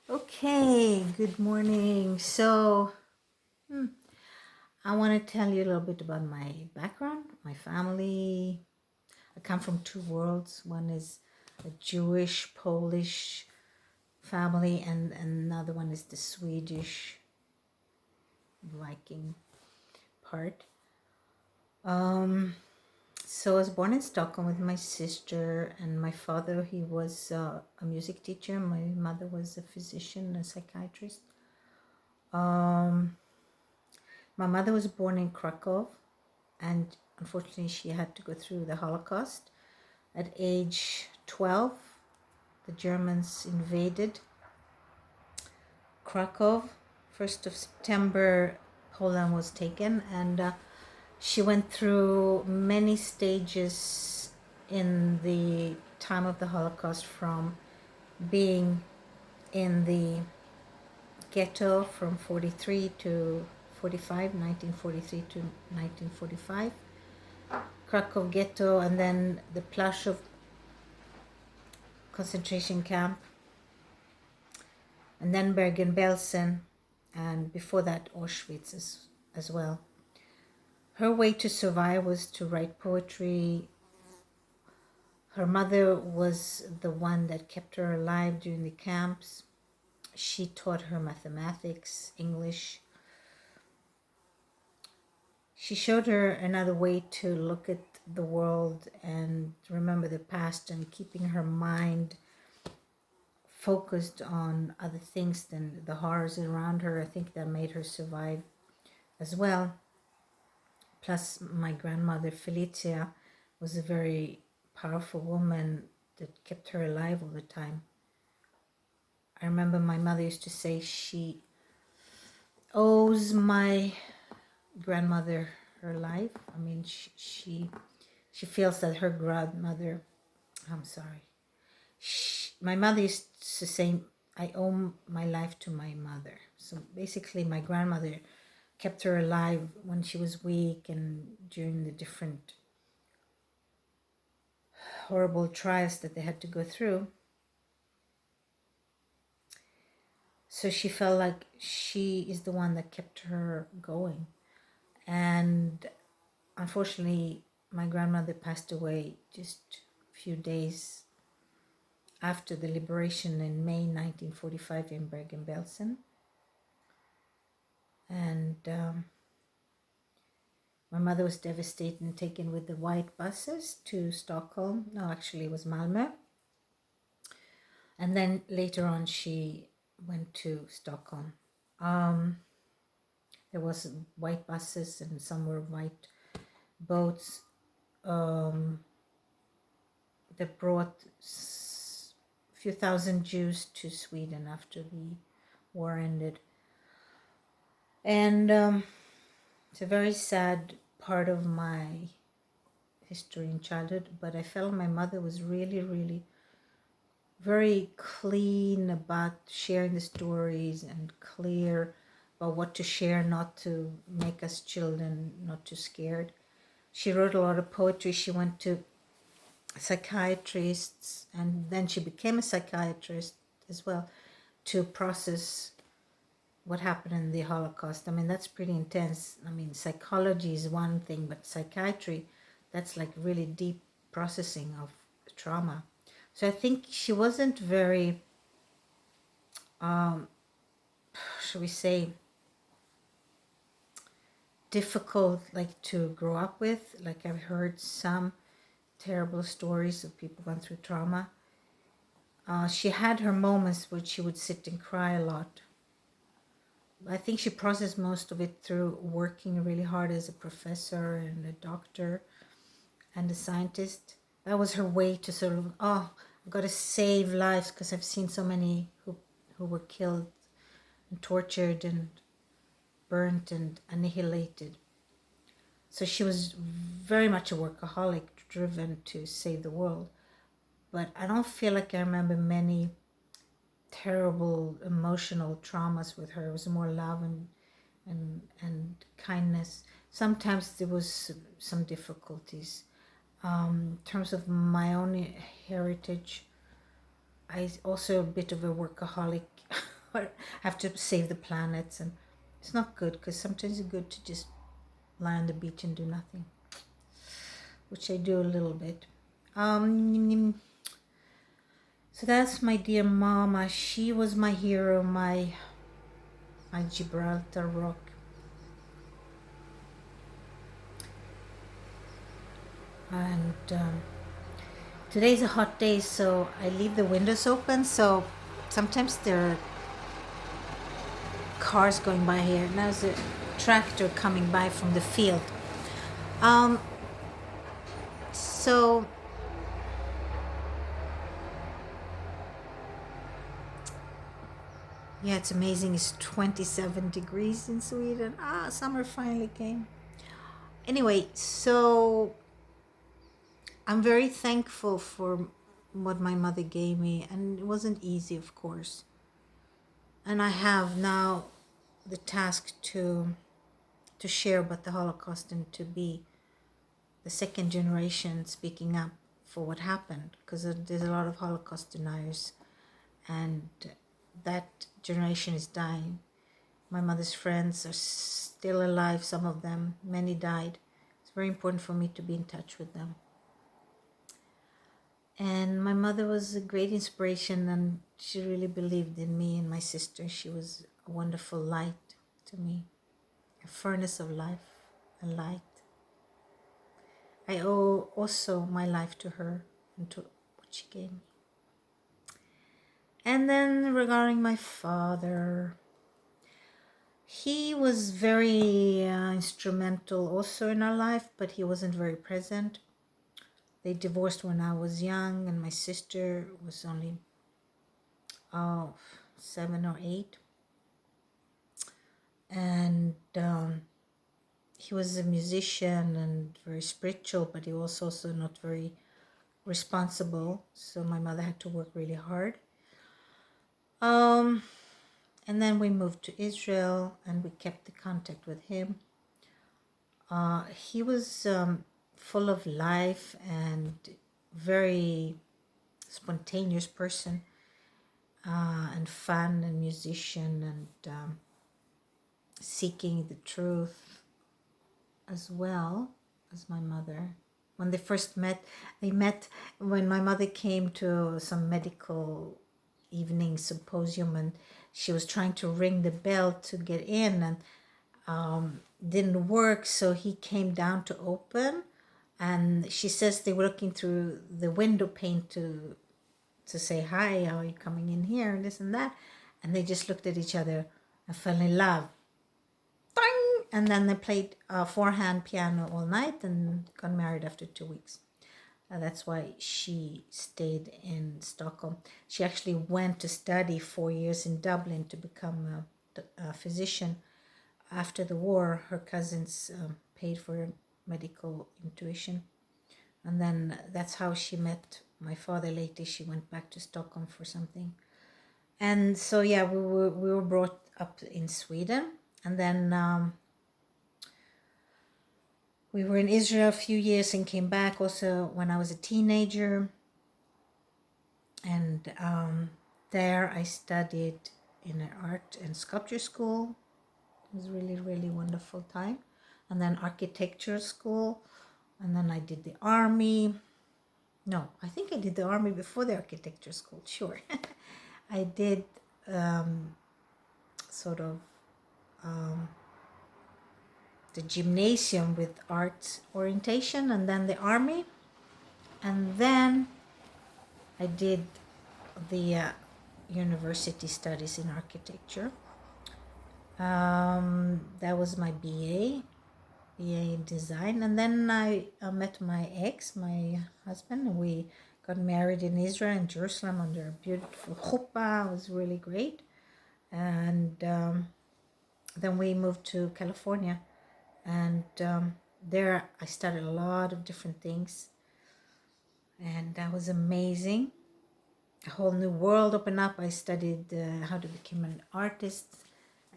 Okay, good morning. I want to tell you a little bit about my background, my family. I come from two worlds. One is a Jewish, Polish family, and another one is the Swedish Viking part. So I was born in Stockholm with my sister and my father. He was a music teacher. My mother was a physician, a psychiatrist. My mother was born in Krakow, and unfortunately she had to go through the Holocaust. At age 12, the Germans invaded Krakow. 1st of September, Poland was taken, and she went through many stages in the time of the Holocaust, from being in the ghetto from 43 to 45, 1943 to 1945, Krakow ghetto, and then the Plaszow concentration camp, and then Bergen-Belsen, and before that Auschwitz as well. Her way to survive was to write poetry. Her mother was the one that kept her alive during the camps. She taught her mathematics, English. She showed her another way to look at the world and remember the past, and keeping her mind focused on other things than the horrors around her. I think that made her survive as well. Plus, my grandmother Felicia was a very powerful woman that kept her alive all the time. I remember my mother used to say she owes my grandmother her life. I mean, she feels that her grandmother, I'm sorry, my mother used to say, I owe my life to my mother. So basically, my grandmother kept her alive when she was weak and during the different horrible trials that they had to go through. So she felt like she is the one that kept her going. And unfortunately, my grandmother passed away just a few days after the liberation in May 1945 in Bergen-Belsen. And my mother was devastated and taken with the white buses to Stockholm. No, actually it was Malmö. And then later on she went to Stockholm. There was white buses and some were white boats that brought a few thousand Jews to Sweden after the war ended. And it's a very sad part of my history and childhood, but I felt my mother was really, really very clean about sharing the stories and clear about what to share, not to make us children not too scared. She wrote a lot of poetry. She went to psychiatrists, and then she became a psychiatrist as well to process what happened in the Holocaust. I mean, that's pretty intense. I mean, psychology is one thing, but psychiatry, that's like really deep processing of trauma. So I think she wasn't very, should we say, difficult like to grow up with. Like I've heard some terrible stories of people going through trauma. She had her moments where she would sit and cry a lot. I think she processed most of it through working really hard as a professor and a doctor and a scientist. That was her way to sort of, I've got to save lives because I've seen so many who were killed and tortured and burnt and annihilated. So she was very much a workaholic, driven to save the world. But I don't feel like I remember many terrible emotional traumas with her. It was more love and kindness. Sometimes there was some difficulties. In terms of my own heritage, I also a bit of a workaholic. have to save the planets, and it's not good because sometimes it's good to just lie on the beach and do nothing, which I do a little bit. So that's my dear mama. She was my hero, my Gibraltar rock. And today's a hot day, so I leave the windows open. So sometimes there are cars going by here. Now there's a tractor coming by from the field. So yeah, it's amazing. It's 27 degrees in Sweden. Summer finally came. Anyway, so I'm very thankful for what my mother gave me, and it wasn't easy, of course. And I have now the task to share about the Holocaust and to be the second generation speaking up for what happened, because there's a lot of Holocaust deniers, and that generation is dying. My mother's friends are still alive, some of them, many died. It's very important for me to be in touch with them. And my mother was a great inspiration, and she really believed in me and my sister. She was a wonderful light to me, a furnace of life and light. I owe also my life to her and to what she gave me. And then regarding my father, he was very instrumental also in our life, but he wasn't very present. They divorced when I was young, and my sister was only 7 or 8. And he was a musician and very spiritual, but he was also not very responsible. So my mother had to work really hard. And then we moved to Israel, and we kept the contact with him. He was full of life and very spontaneous person, and fun and musician, and seeking the truth as well as my mother. When they first met, they met when my mother came to some medical evening symposium, and she was trying to ring the bell to get in, and didn't work, so he came down to open, and she says they were looking through the window pane to say, hi, how are you coming in here, and this and that, and they just looked at each other and fell in love. Ding! And then they played four-hand piano all night and got married after 2 weeks. That's why she stayed in Stockholm. She actually went to study 4 years in Dublin to become a physician. After the war, her cousins paid for medical intuition. And then that's how she met my father. Later, she went back to Stockholm for something. And so, yeah, we were brought up in Sweden. And then we were in Israel a few years and came back also when I was a teenager. And there I studied in an art and sculpture school. It was really, really wonderful time. And then architecture school. And then I did the army. No, I think I did the army before the architecture school, sure. I did the gymnasium with arts orientation, and then the army. And then I did the university studies in architecture. That was my BA in design. And then I met my ex, my husband, and we got married in Israel, in Jerusalem, under a beautiful chuppah. It was really great. And then we moved to California, and there I studied a lot of different things, and that was amazing. A whole new world opened up. I studied how to become an artist,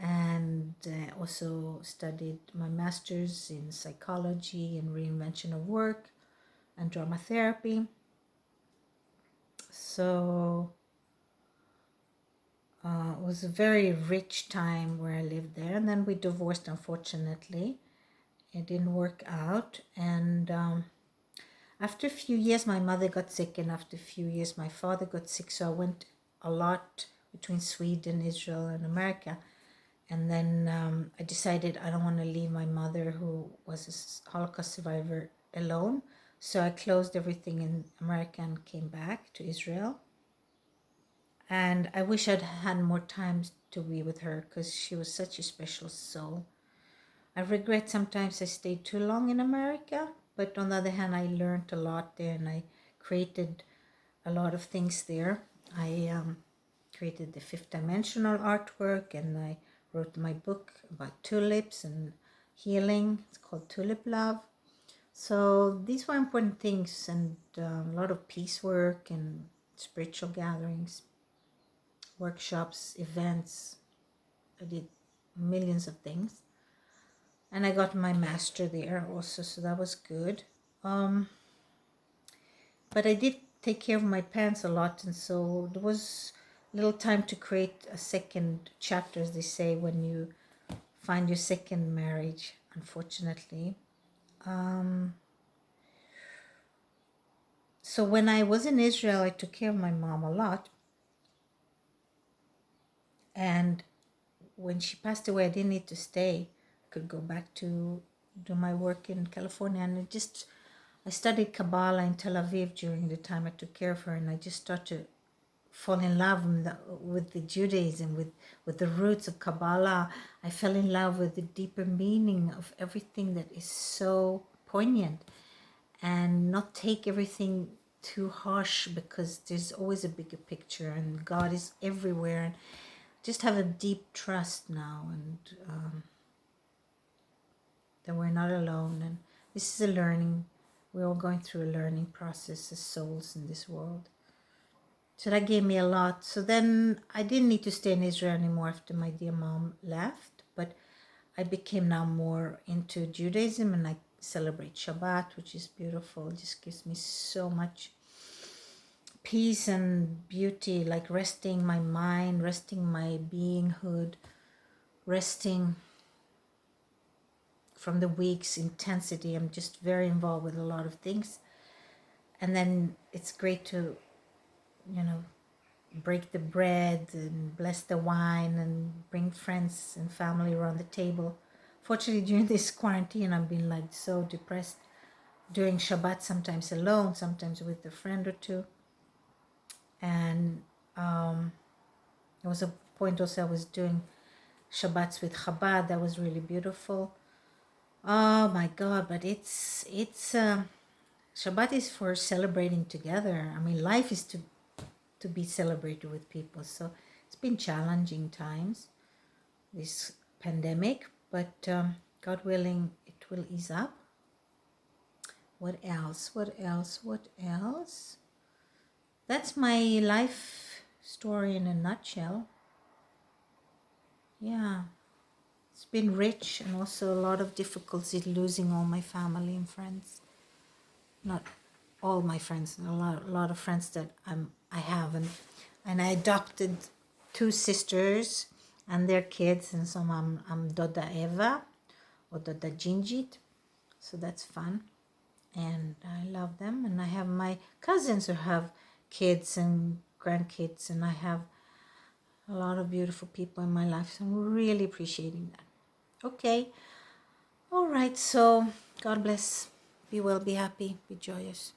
and also studied my master's in psychology and reinvention of work and drama therapy. So it was a very rich time where I lived there. And then we divorced, unfortunately. It didn't work out. And after a few years, my mother got sick. And after a few years, my father got sick. So I went a lot between Sweden, Israel, and America. And then I decided I don't want to leave my mother, who was a Holocaust survivor, alone. So I closed everything in America and came back to Israel. And I wish I'd had more time to be with her because she was such a special soul. I regret sometimes I stayed too long in America, but on the other hand, I learned a lot there and I created a lot of things there. I created the fifth dimensional artwork, and I wrote my book about tulips and healing. It's called Tulip Love. So these were important things, and a lot of peace work and spiritual gatherings, workshops, events. I did millions of things. And I got my master there also, so that was good. But I did take care of my parents a lot, and so there was little time to create a second chapter, as they say, when you find your second marriage, unfortunately. So when I was in Israel, I took care of my mom a lot. And when she passed away, I didn't need to stay. I could go back to do my work in California. And I studied Kabbalah in Tel Aviv during the time I took care of her. And I just started to fall in love with the Judaism, with the roots of Kabbalah. I fell in love with the deeper meaning of everything that is so poignant, and not take everything too harsh, because there's always a bigger picture and God is everywhere, and just have a deep trust now, and that we're not alone. And this is a learning, we're all going through a learning process as souls in this world. So that gave me a lot. So then I didn't need to stay in Israel anymore after my dear mom left, but I became now more into Judaism, and I celebrate Shabbat, which is beautiful. It just gives me so much peace and beauty, like resting my mind, resting my beinghood, resting from the week's intensity. I'm just very involved with a lot of things. And then it's great to, break the bread and bless the wine and bring friends and family around the table. Fortunately, during this quarantine, I've been like so depressed during Shabbat, sometimes alone, sometimes with a friend or two. And there was a point also I was doing Shabbats with Chabad. That was really beautiful. Oh my God, but it's Shabbat is for celebrating together. I mean, life is to be celebrated with people. So it's been challenging times, this pandemic, but God willing, it will ease up. What else? That's my life story in a nutshell. Yeah, it's been rich, and also a lot of difficulties losing all my family and friends. Not all my friends, a lot of friends that I have, and I adopted 2 sisters and their kids, and so I'm Doda Eva or Doda Jinjit, so that's fun, and I love them. And I have my cousins who have kids and grandkids, and I have a lot of beautiful people in my life, so I'm really appreciating that. Okay, all right, so God bless, be well, be happy, be joyous.